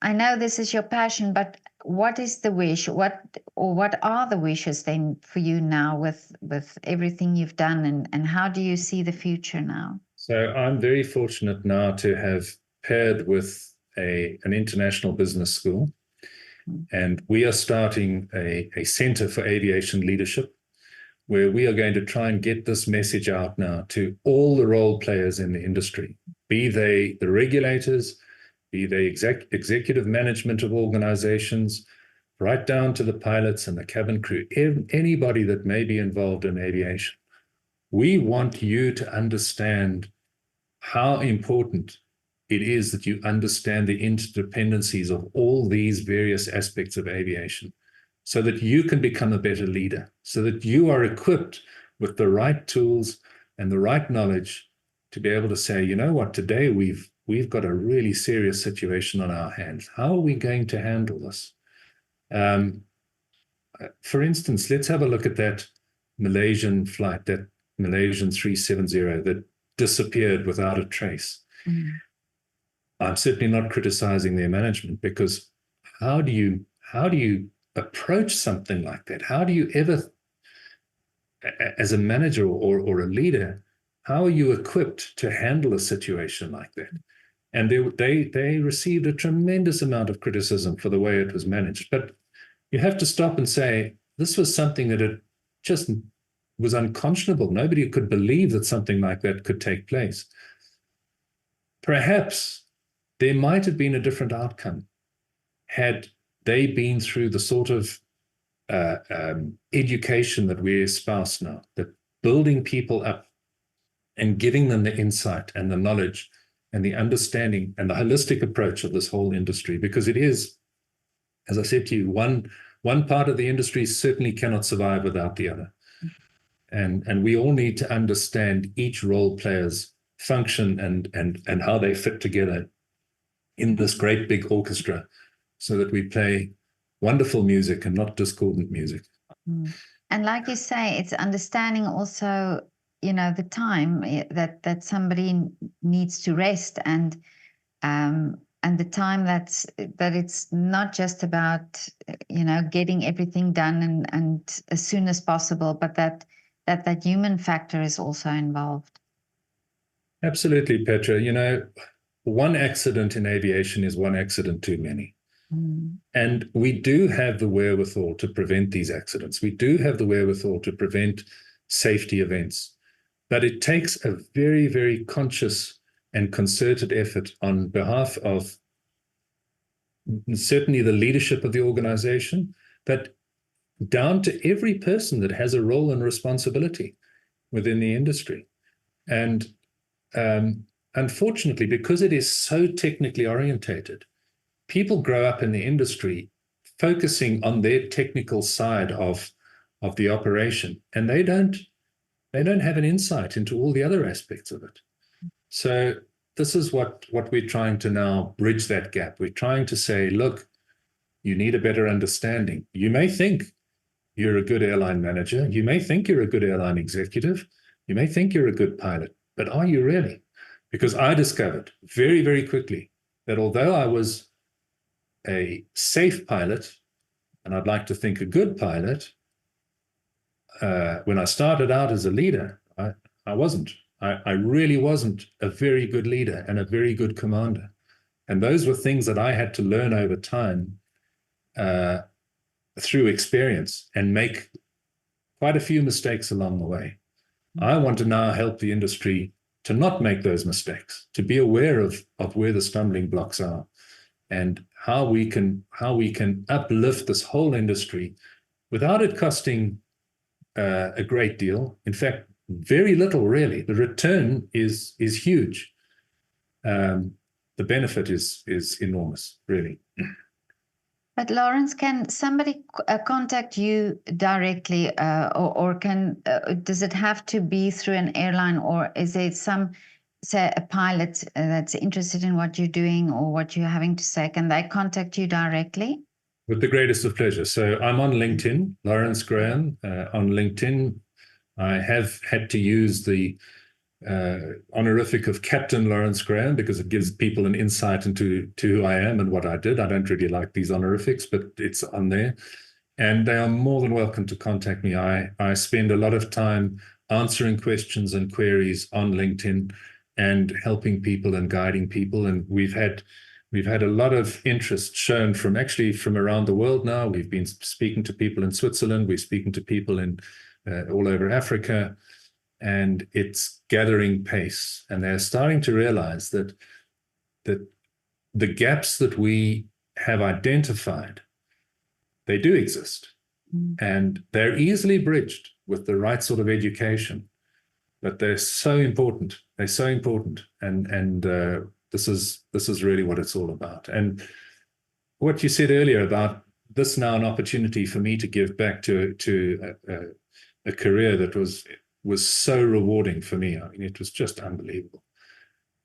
I know this is your passion, but what is the wish? What are the wishes then for you now with everything you've done, and how do you see the future now? So I'm very fortunate now to have paired with an international business school, and we are starting a center for aviation leadership, where we are going to try and get this message out now to all the role players in the industry, be they the regulators, be they executive management of organizations, right down to the pilots and the cabin crew, anybody that may be involved in aviation. We want you to understand how important it is that you understand the interdependencies of all these various aspects of aviation, so that you can become a better leader, so that you are equipped with the right tools and the right knowledge to be able to say, you know what, today we've got a really serious situation on our hands. How are we going to handle this? For instance, let's have a look at that Malaysian flight, that Malaysian 370 that disappeared without a trace. I'm certainly not criticizing their management, because how do you approach something like that? How do you ever, as a manager or a leader, how are you equipped to handle a situation like that? And they received a tremendous amount of criticism for the way it was managed. But you have to stop and say, this was something that had just was unconscionable. Nobody could believe that something like that could take place. Perhaps there might have been a different outcome had they been through the sort of education that we espouse now, that building people up and giving them the insight and the knowledge and the understanding and the holistic approach of this whole industry, because it is, as I said to you, one part of the industry certainly cannot survive without the other. And we all need to understand each role player's function and how they fit together in this great big orchestra so that we play wonderful music and not discordant music. And like you say, it's understanding also, the time that somebody needs to rest, and the time that it's not just about, getting everything done and as soon as possible, but that human factor is also involved. Absolutely, Petra. One accident in aviation is one accident too many. And we do have the wherewithal to prevent these accidents. We do have the wherewithal to prevent safety events. But it takes a very, very conscious and concerted effort on behalf of certainly the leadership of the organization, but down to every person that has a role and responsibility within the industry. And unfortunately, because it is so technically orientated, people grow up in the industry focusing on their technical side of the operation, and they don't have an insight into all the other aspects of it. So this is what we're trying to now bridge that gap. We're trying to say, look, you need a better understanding. You may think you're a good airline manager. You may think you're a good airline executive. You may think you're a good pilot, but are you really? Because I discovered very, very quickly that although I was a safe pilot, and I'd like to think a good pilot, when I started out as a leader, I wasn't. I really wasn't a very good leader and a very good commander. And those were things that I had to learn over time through experience and make quite a few mistakes along the way. I want to now help the industry to not make those mistakes, to be aware of where the stumbling blocks are and how we can uplift this whole industry without it costing a great deal. In fact, very little really. The return is huge. The benefit is enormous, really. But Laurence, can somebody contact you directly, or can does it have to be through an airline, or is there say a pilot that's interested in what you're doing or what you're having to say? Can they contact you directly? With the greatest of pleasure. So I'm on LinkedIn, Laurence Graham. On LinkedIn, I have had to use the honorific of Captain Laurence Graham because it gives people an insight into who I am and what I did. I don't really like these honorifics, but it's on there. And they are more than welcome to contact me. I spend a lot of time answering questions and queries on LinkedIn and helping people and guiding people. And we've had a lot of interest shown from around the world now. We've been speaking to people in Switzerland. We're speaking to people in all over Africa. And it's gathering pace. And they're starting to realize that the gaps that we have identified, they do exist. And they're easily bridged with the right sort of education. But they're so important. They're so important. And this is really what it's all about. And what you said earlier about this now an opportunity for me to give back to a career that was so rewarding for me. I mean, it was just unbelievable.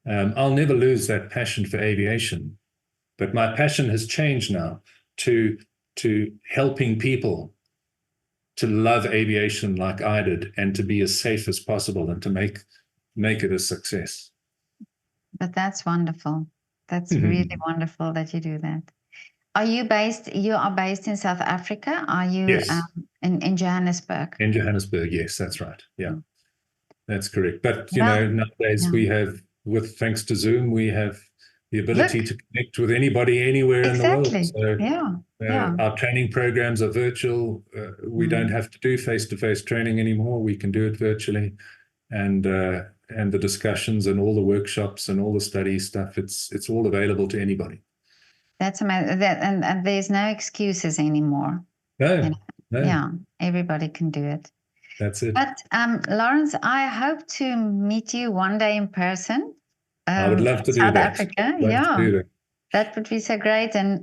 I'll never lose that passion for aviation, but my passion has changed now to helping people to love aviation like I did and to be as safe as possible and to make it a success. But that's wonderful. That's really wonderful that you do that. You are based in South Africa? Are you Yes. In Johannesburg? In Johannesburg, yes, that's right. Yeah, that's correct. But, nowadays we have, thanks to Zoom, we have the ability to connect with anybody anywhere in the world. Exactly. So, yeah. Yeah. Our training programs are virtual. We don't have to do face-to-face training anymore. We can do it virtually, and the discussions and all the workshops and all the study stuff. It's all available to anybody. That's amazing. And there's no excuses anymore. No, no. Yeah, everybody can do it. That's it. But Laurence, I hope to meet you one day in person. I would love to do South that. Africa. Love Yeah, to do that. that would be so great. And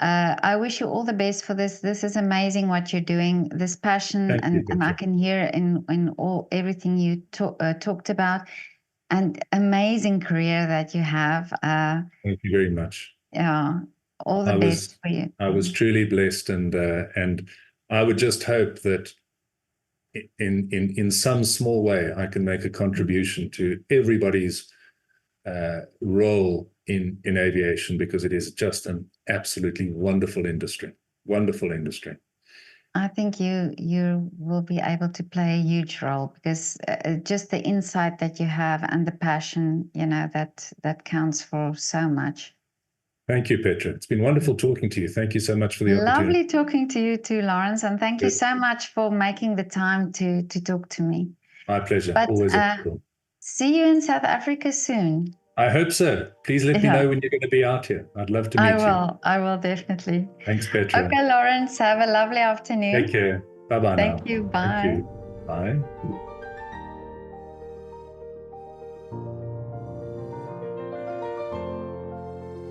I wish you all the best for this. This is amazing what you're doing. This passion, Thank you, and I Petra. can hear in everything you talked about, and amazing career that you have. Thank you very much. Yeah, all the best for you. I was truly blessed, and I would just hope that in some small way I can make a contribution to everybody's role in aviation, because it is just an absolutely wonderful industry. Wonderful industry. I think you will be able to play a huge role, because just the insight that you have and the passion, that counts for so much. Thank you, Petra. It's been wonderful talking to you. Thank you so much for the opportunity. Lovely talking to you too, Laurence, and thank you Good. so much for making the time to talk to me. My pleasure. But Always a pleasure. see you in South Africa soon. I hope so. Please let me know when you're going to be out here. I'd love to meet you. I will definitely. Thanks, Petra. Okay, Laurence, have a lovely afternoon. Take care. Bye-bye now. Thank you. Bye. Thank you. Bye.